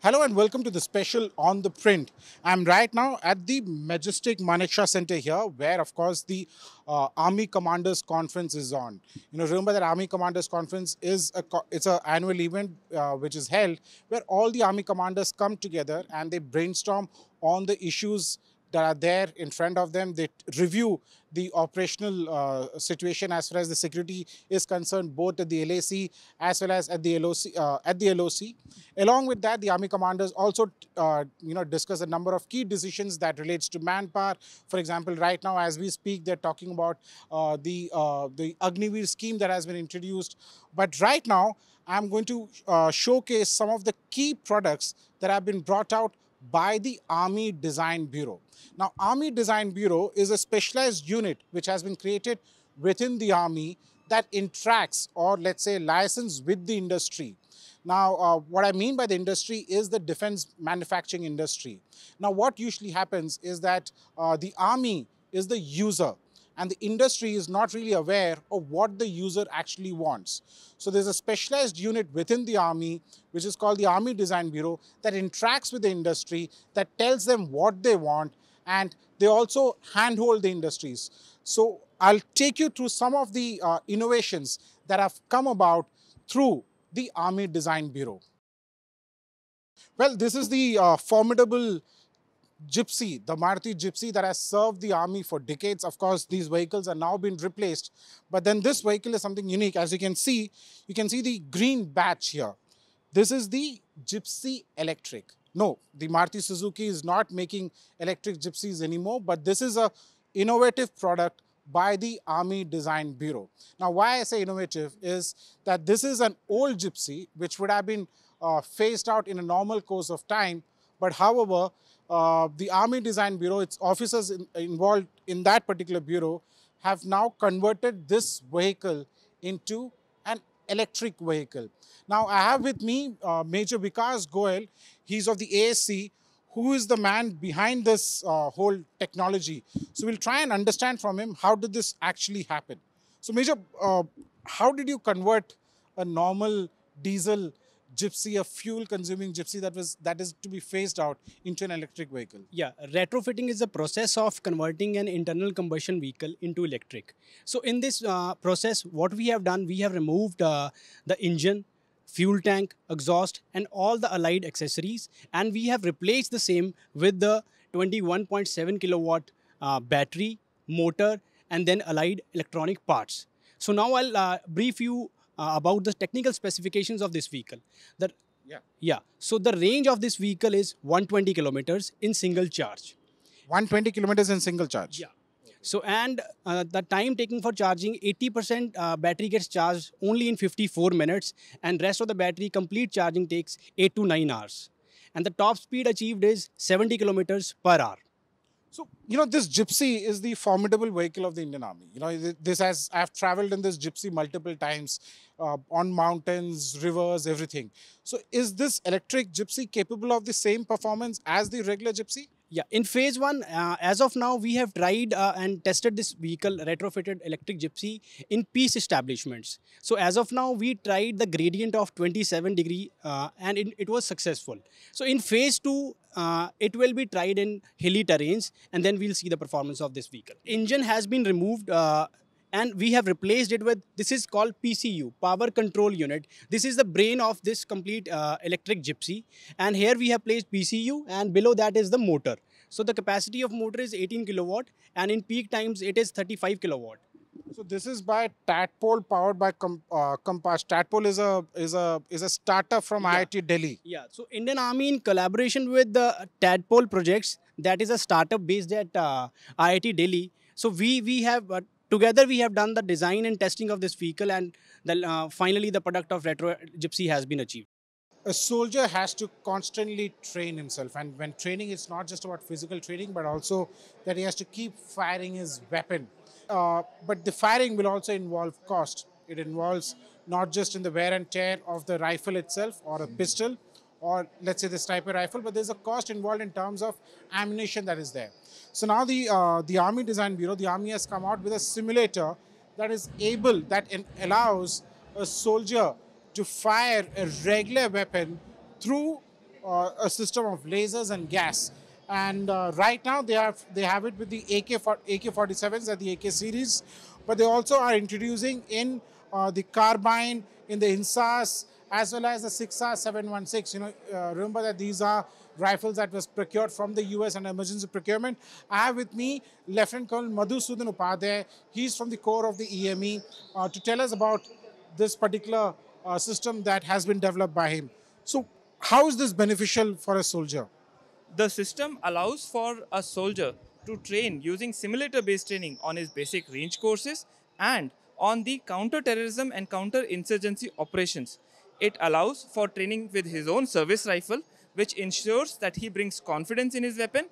Hello and welcome to the special on the print. I'm right now at the majestic Manekshaw Center here, where of course the Army Commanders Conference is on. Remember that Army Commanders Conference is it's an annual event which is held where all the Army commanders come together and they brainstorm on the issues that are there in front of them. They review the operational situation as far as the security is concerned, both at the LAC as well as at the LOC. Along with that, the Army commanders also discuss a number of key decisions that relates to manpower. For example, right now as we speak, they're talking about the Agniveer scheme that has been introduced. But right now, I'm going to showcase some of the key products that have been brought out by the Army Design Bureau. Now, Army Design Bureau is a specialized unit which has been created within the Army that interacts, or let's say liaisons with the industry. Now, what I mean by the industry is the defense manufacturing industry. Now, what usually happens is that the Army is the user, and the industry is not really aware of what the user actually wants. So there's a specialized unit within the Army, which is called the Army Design Bureau, that interacts with the industry, that tells them what they want, and they also handhold the industries. So I'll take you through some of the innovations that have come about through the Army Design Bureau. Well, this is the formidable Gypsy, the Maruti Gypsy that has served the Army for decades. Of course, these vehicles are now being replaced. But then this vehicle is something unique. As you can see the green badge here. This is the Gypsy Electric. No, the Maruti Suzuki is not making electric Gypsies anymore, but this is a innovative product by the Army Design Bureau. Now, why I say innovative is that this is an old Gypsy which would have been phased out in a normal course of time. But however, the Army Design Bureau, its officers involved in that particular bureau, have now converted this vehicle into an electric vehicle. Now, I have with me Major Vikas Goel. He's of the ASC, who is the man behind this whole technology. So we'll try and understand from him, how did this actually happen? So Major, how did you convert a normal diesel Gypsy, a fuel-consuming Gypsy that is to be phased out, into an electric vehicle? Yeah, retrofitting is the process of converting an internal combustion vehicle into electric. So in this process, what we have done, we have removed the engine, fuel tank, exhaust, and all the allied accessories, and we have replaced the same with the 21.7 kilowatt battery, motor, and then allied electronic parts. So now I'll brief you about the technical specifications of this vehicle. So the range of this vehicle is 120 kilometers in single charge. 120 kilometers in single charge? Yeah. So, and the time taken for charging, 80% battery gets charged only in 54 minutes, and rest of the battery complete charging takes 8 to 9 hours. And the top speed achieved is 70 kilometers per hour. So, this Gypsy is the formidable vehicle of the Indian Army. I've traveled in this Gypsy multiple times on mountains, rivers, everything. So is this electric Gypsy capable of the same performance as the regular Gypsy? Yeah, in phase one, as of now, we have tried and tested this vehicle, retrofitted electric Gypsy, in peace establishments. So as of now, we tried the gradient of 27 degree and it was successful. So in phase two, it will be tried in hilly terrains, and then we'll see the performance of this vehicle. Engine has been removed and we have replaced it with, this is called PCU, Power Control Unit. This is the brain of this complete electric Gypsy. And here we have placed PCU, and below that is the motor. So the capacity of motor is 18 kilowatt, and in peak times it is 35 kilowatt. So this is by Tadpole, powered by Compass. Tadpole is a startup from IIT Delhi. Yeah. So Indian Army, in collaboration with the Tadpole projects, that is a startup based at IIT Delhi. So we have together we have done the design and testing of this vehicle, and finally the product of Retro Gypsy has been achieved. A soldier has to constantly train himself, and when training, it's not just about physical training, but also that he has to keep firing his weapon. But the firing will also involve cost. It involves not just in the wear and tear of the rifle itself, or a pistol, or let's say the sniper rifle, but there's a cost involved in terms of ammunition that is there. So now the Army Design Bureau, the Army has come out with a simulator that allows a soldier to fire a regular weapon through a system of lasers and gas. And right now they have it with the AK-47s and the AK series, but they also are introducing in the carbine, in the INSAS, as well as the 6R716. Remember that these are rifles that was procured from the US under emergency procurement. I have with me Lieutenant Colonel Madhusudan Upadhyay. He's from the core of the EME to tell us about this particular system that has been developed by him. So, how is this beneficial for a soldier? The system allows for a soldier to train using simulator based training on his basic range courses and on the counter-terrorism and counter-insurgency operations. It allows for training with his own service rifle, which ensures that he brings confidence in his weapon,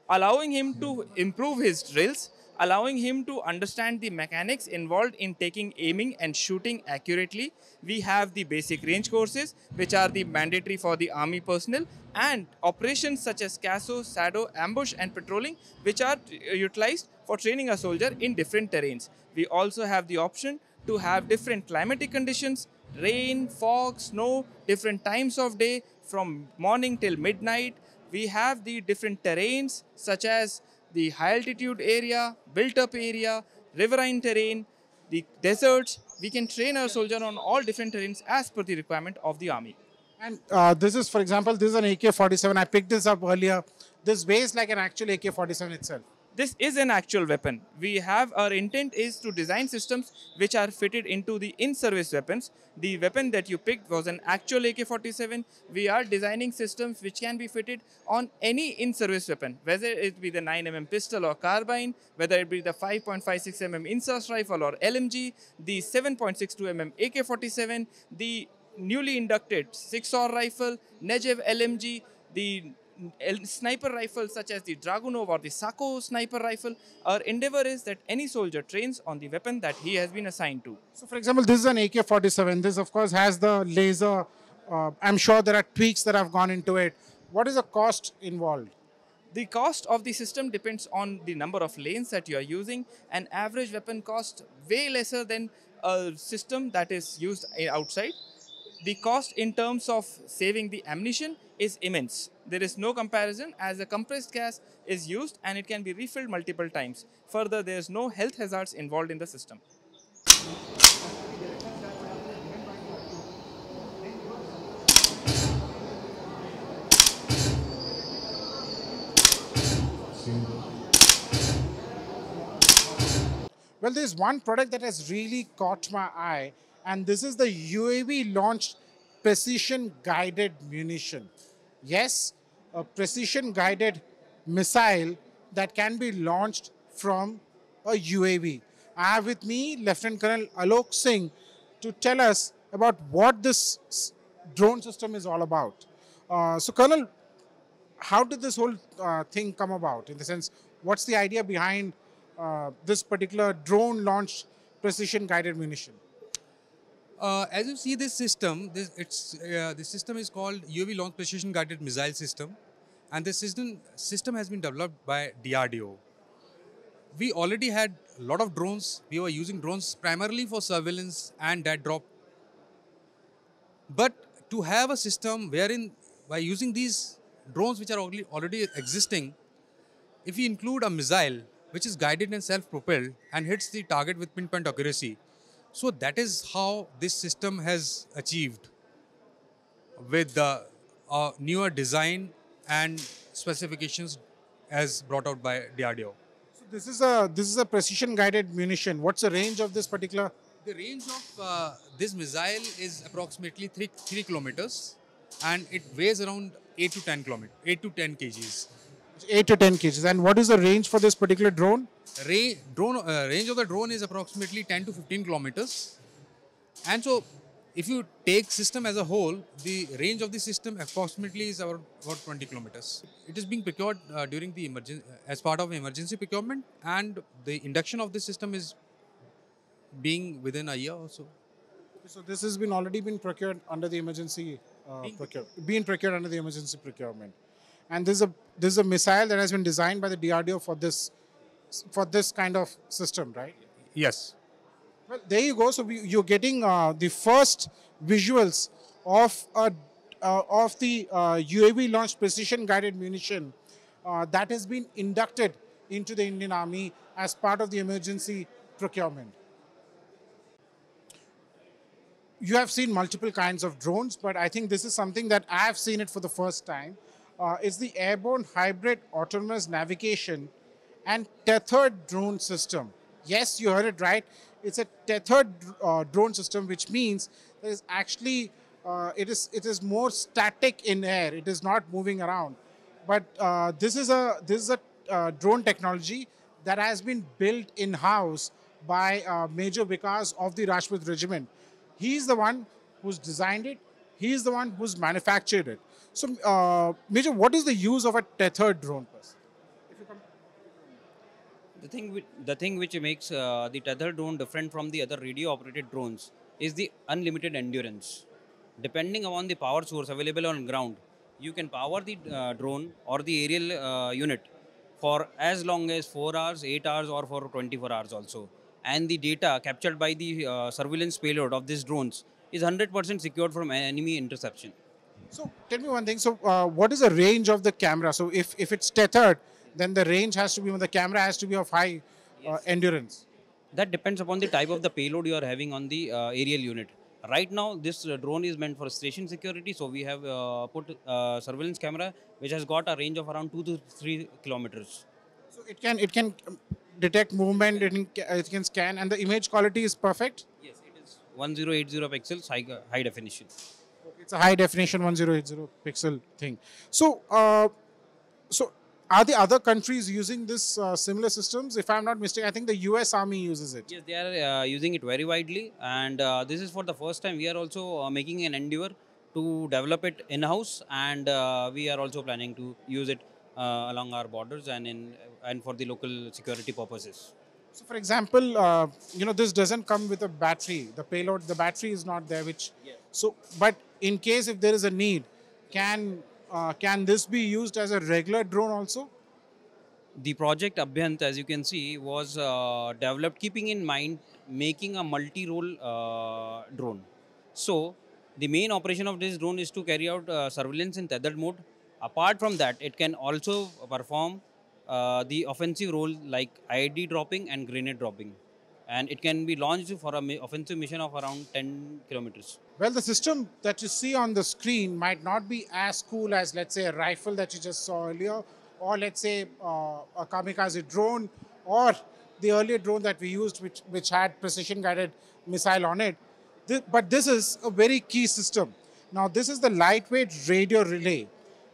allowing him to improve his drills, allowing him to understand the mechanics involved in taking aiming and shooting accurately. We have the basic range courses, which are the mandatory for the army personnel, and operations such as CASO, SADO, ambush, and patrolling, which are utilized for training a soldier in different terrains. We also have the option to have different climatic conditions, rain, fog, snow, different times of day from morning till midnight. We have the different terrains such as the high altitude area, built up area, riverine terrain, the deserts. We can train our soldier on all different terrains as per the requirement of the army. And this is, for example, this is an AK-47. I picked this up earlier. This weighs like an actual AK-47 itself. This is an actual weapon. We have our intent is to design systems which are fitted into the in-service weapons. The weapon that you picked was an actual AK-47. We are designing systems which can be fitted on any in-service weapon, whether it be the 9mm pistol or carbine, whether it be the 5.56mm INSAS rifle or LMG, the 7.62mm AK-47, the newly inducted 6-AUR rifle, Negev LMG, the sniper rifles such as the Dragunov or the Sako sniper rifle. Our endeavor is that any soldier trains on the weapon that he has been assigned to. So, for example, this is an AK-47. This, of course, has the laser. I'm sure there are tweaks that have gone into it. What is the cost involved? The cost of the system depends on the number of lanes that you are using. An average weapon costs way lesser than a system that is used outside. The cost in terms of saving the ammunition is immense. There is no comparison as the compressed gas is used and it can be refilled multiple times. Further, there is no health hazards involved in the system. Well, there's one product that has really caught my eye, and this is the UAV launched precision guided munition. Yes, a precision guided missile that can be launched from a UAV. I have with me Lieutenant Colonel Alok Singh to tell us about what this drone system is all about. So, Colonel, how did this whole thing come about? In the sense, what's the idea behind this particular drone launched precision guided munition? As you see this system, this system is called UAV Launch Precision Guided Missile System, and this system has been developed by DRDO. We already had a lot of drones. We were using drones primarily for surveillance and dead drop. But to have a system wherein by using these drones which are already existing, if we include a missile which is guided and self-propelled and hits the target with pinpoint accuracy, so that is how this system has achieved with the newer design and specifications as brought out by DRDO. So this is a precision guided munition. What's the range of this particular? The range of this missile is approximately 3 kilometers, and it weighs around 8 to 10 kgs. 8 to 10 kgs. And what is the range for this particular drone? Range of the drone is approximately 10 to 15 kilometers. And so, if you take system as a whole, the range of the system approximately is about 20 kilometers. It is being procured during the as part of emergency procurement, and the induction of the system is being within a year or so. So this has been already been procured under the emergency procured under the emergency procurement. And this is a missile that has been designed by the DRDO for this kind of system, right? Yes. Well, there you go. So you're getting the first visuals of of the UAV launched precision guided munition that has been inducted into the Indian Army as part of the emergency procurement. You have seen multiple kinds of drones, but I think this is something that I have seen it for the first time. It's the airborne hybrid autonomous navigation and tethered drone system. Yes, you heard it right. It's a tethered drone system, which means there is actually it is more static in air. It is not moving around. But this is a drone technology that has been built in house by Major Vikas of the Rajput Regiment. He's the one who's designed it. He's the one who's manufactured it. So, Major, what is the use of a tethered drone? The thing which makes the tethered drone different from the other radio operated drones is the unlimited endurance. Depending upon the power source available on ground, you can power the drone or the aerial unit for as long as 4 hours, 8 hours, or for 24 hours also. And the data captured by the surveillance payload of these drones is 100% secured from enemy interception. So tell me one thing. So what is the range of the camera? So if it's tethered, then the range has to be, the camera has to be of high endurance. That depends upon the type of the payload you are having on the aerial unit. Right now, this drone is meant for station security, so we have put surveillance camera which has got a range of around 2 to 3 kilometers. So it can detect movement. It can scan, and the image quality is perfect. Yes, it is 1080 pixels high definition. It's a high definition 1080 pixel thing. So are the other countries using this similar systems? If I'm not mistaken, I think the US Army uses it. Yes, they are using it very widely, and this is for the first time. We are also making an endeavor to develop it in-house, and we are also planning to use it along our borders and for the local security purposes. So, for example, this doesn't come with a battery. The payload, the battery is not there. But in case if there is a need, can this be used as a regular drone also? The project Abhyant, as you can see, was developed keeping in mind making a multi-role drone. So, the main operation of this drone is to carry out surveillance in tethered mode. Apart from that, it can also perform the offensive role like IED dropping and grenade dropping. And it can be launched for an offensive mission of around 10 kilometers. Well, the system that you see on the screen might not be as cool as, let's say, a rifle that you just saw earlier, or let's say a kamikaze drone, or the earlier drone that we used, which had precision-guided missile on it. But this is a very key system. Now, this is the lightweight radio relay.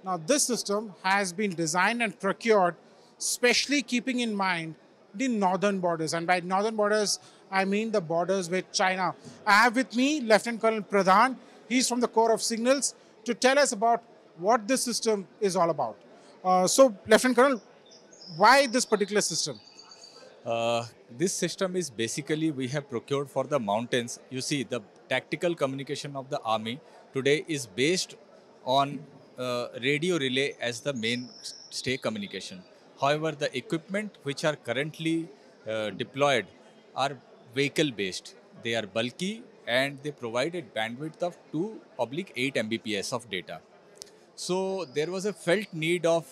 Now, this system has been designed and procured, specially keeping in mind the northern borders. And by northern borders, I mean the borders with China. I have with me Lieutenant Colonel Pradhan. He's from the Corps of Signals to tell us about what this system is all about. So, Lieutenant Colonel, why this particular system? This system is basically we have procured for the mountains. You see, the tactical communication of the army today is based on radio relay as the mainstay communication. However, the equipment which are currently deployed are vehicle based. They are bulky and they provide a bandwidth of 2/8 Mbps of data. So there was a felt need of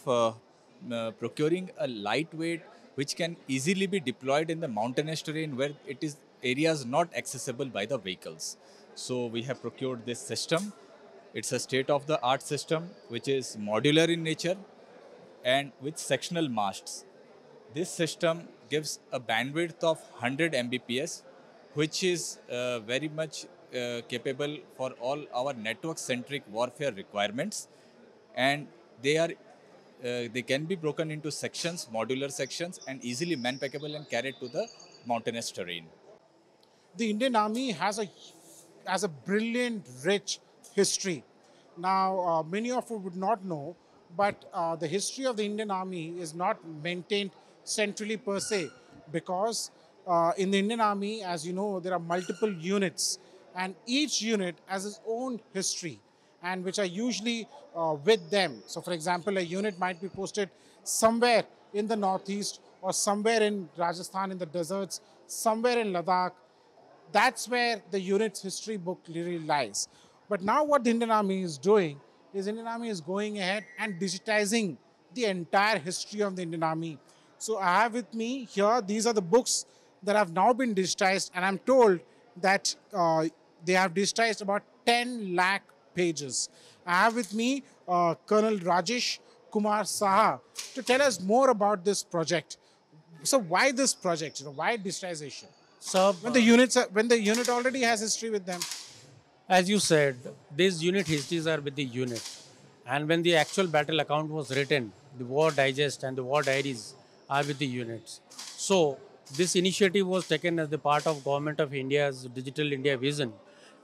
procuring a lightweight which can easily be deployed in the mountainous terrain where it is areas not accessible by the vehicles. So we have procured this system. It's a state-of-the-art system which is modular in nature and with sectional masts. This system gives a bandwidth of 100 Mbps, which is very much capable for all our network-centric warfare requirements, and they can be broken into sections, modular sections, and easily man-packable and carried to the mountainous terrain. The Indian Army has a brilliant, rich history. Now, many of you would not know, but the history of the Indian Army is not maintained centrally per se, because in the Indian Army, as you know, there are multiple units, and each unit has its own history, and which are usually with them. So, for example, a unit might be posted somewhere in the northeast, or somewhere in Rajasthan in the deserts, somewhere in Ladakh. That's where the unit's history book really lies. But now what the Indian Army is doing is Indian Army is going ahead and digitizing the entire history of the Indian Army. So I have with me here, these are the books that have now been digitized, and I'm told that they have digitized about 10 lakh pages. I have with me Colonel Rajesh Kumar Saha to tell us more about this project. So why this project? Why digitization? So, When the unit already has history with them. as you said, these unit histories are with the unit. And when the actual battle account was written, the war digest and the war diaries are with the units. So, this initiative was taken as the part of Government of India's Digital India vision.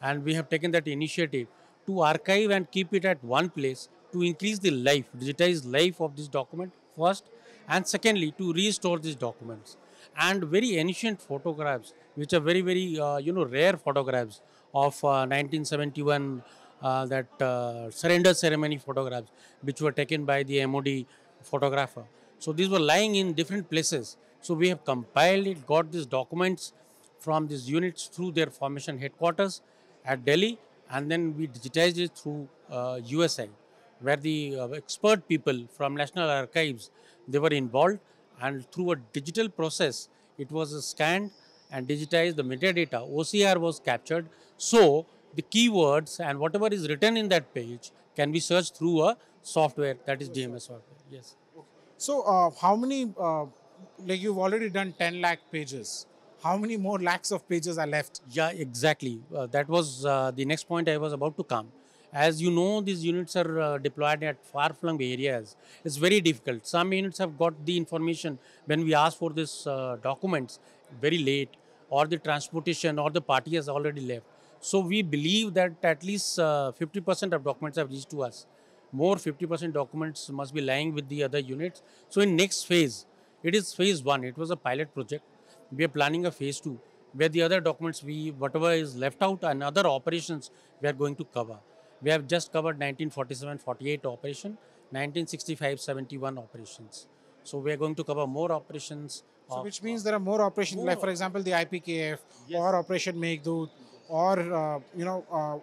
And we have taken that initiative to archive and keep it at one place to increase the life, digitize life of this document first, and secondly, to restore these documents. And very ancient photographs, which are very rare photographs of 1971, that surrender ceremony photographs, which were taken by the MOD photographer. So these were lying in different places. So we have compiled it, got these documents from these units through their formation headquarters at Delhi, and then we digitized it through USA, where the expert people from National Archives, they were involved, and through a digital process, it was scanned and digitized. The metadata OCR was captured, so the keywords and whatever is written in that page can be searched through a software, that is DMS software. Yes. So how many, like you've already done 10 lakh pages. How many more lakhs of pages are left? Yeah, exactly. That was the next point I was about to come. As you know, these units are deployed at far-flung areas. It's very difficult. Some units have got the information when we ask for this documents very late, or the transportation or the party has already left. So we believe that at least 50% of documents have reached to us. More 50% documents must be lying with the other units. So in next phase, it is phase 1. It was a pilot project. We are planning a phase 2, where the other documents, whatever is left out and other operations we are going to cover. We have just covered 1947-48 operation, 1965-71 operations. So we are going to cover more operations. So which means there are more operations, like for example the IPKF or Operation Meghdoot, or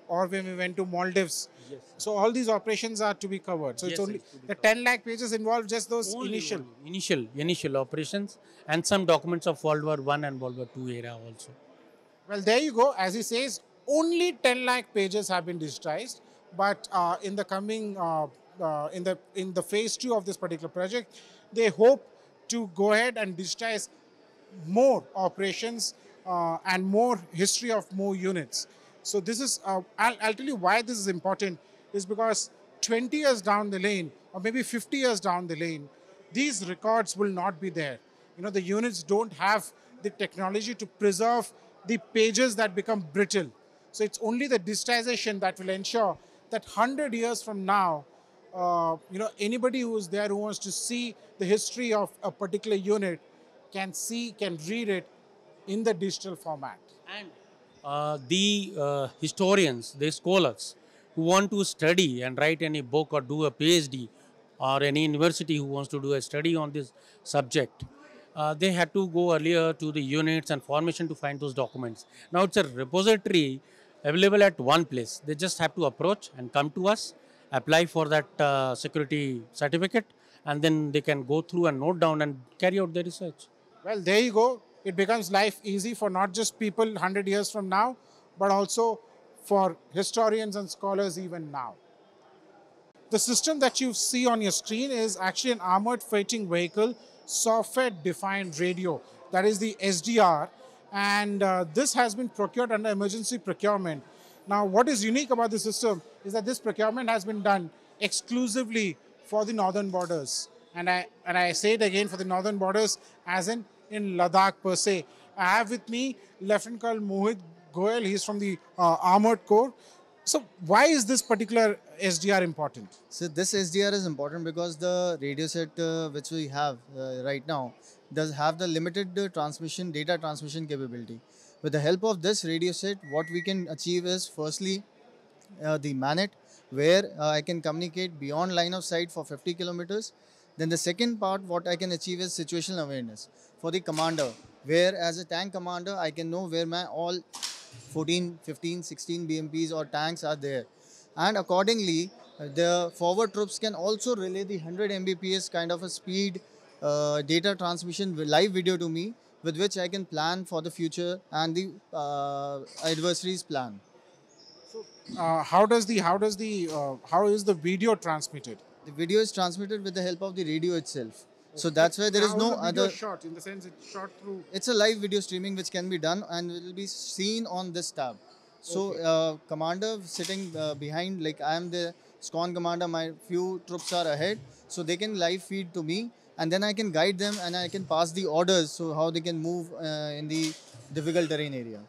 or when we went to Maldives. So all these operations are to be covered. So it's only the 10 lakh pages involve just those Initial operations, and some documents of World War I and World War II era also. Well, there you go. As he says, only 10 lakh pages have been digitized, but in the coming in the phase 2 of this particular project, they hope to go ahead and digitize more operations and more history of more units. So this is, I'll tell you why this is important, is because 20 years down the lane, or maybe 50 years down the lane, these records will not be there. The units don't have the technology to preserve the pages that become brittle. So it's only the digitization that will ensure that 100 years from now, anybody who is there who wants to see the history of a particular unit can read it in the digital format. And the historians, the scholars who want to study and write any book or do a PhD, or any university who wants to do a study on this subject, they had to go earlier to the units and formation to find those documents. Now it's a repository available at one place. They just have to approach and come to us, apply for that security certificate, and then they can go through and note down and carry out their research. Well, there you go. It becomes life easy for not just people 100 years from now, but also for historians and scholars even now. The system that you see on your screen is actually an armored fighting vehicle software-defined radio, that is the SDR, and this has been procured under emergency procurement. Now, what is unique about the system is that this procurement has been done exclusively for the northern borders. And I say it again, for the northern borders, as in Ladakh per se. I have with me Lieutenant Colonel Mohit Goyal. He's from the Armored Corps. So why is this particular SDR important? So this SDR is important because the radio set which we have right now does have the limited data transmission capability. With the help of this radio set, what we can achieve is firstly the MANET, where I can communicate beyond line of sight for 50 kilometers. Then the second part, what I can achieve is situational awareness for the commander, where as a tank commander, I can know where my all 14, 15, 16 BMPs or tanks are there. and accordingly, the forward troops can also relay the 100 Mbps kind of a speed data transmission live video to me, with which I can plan for the future and the adversary's plan. How is the video transmitted? The video is transmitted with the help of the radio itself. So Okay. that's why there So is how is no the video other. shot? In the sense, it's shot through. It's a live video streaming which can be done and will be seen on this tab. So, commander sitting behind, like I am the SCON commander, my few troops are ahead, so they can live feed to me, and then I can guide them and I can pass the orders, so how they can move in the difficult terrain area.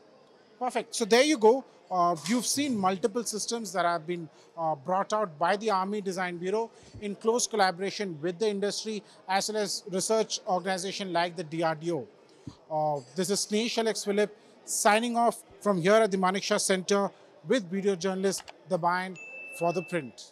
Perfect. So there you go. You've seen multiple systems that have been brought out by the Army Design Bureau in close collaboration with the industry as well as research organization like the DRDO. This is Snehesh Alex Philip signing off from here at the Manekshaw Center with video journalist The Bayan for The Print.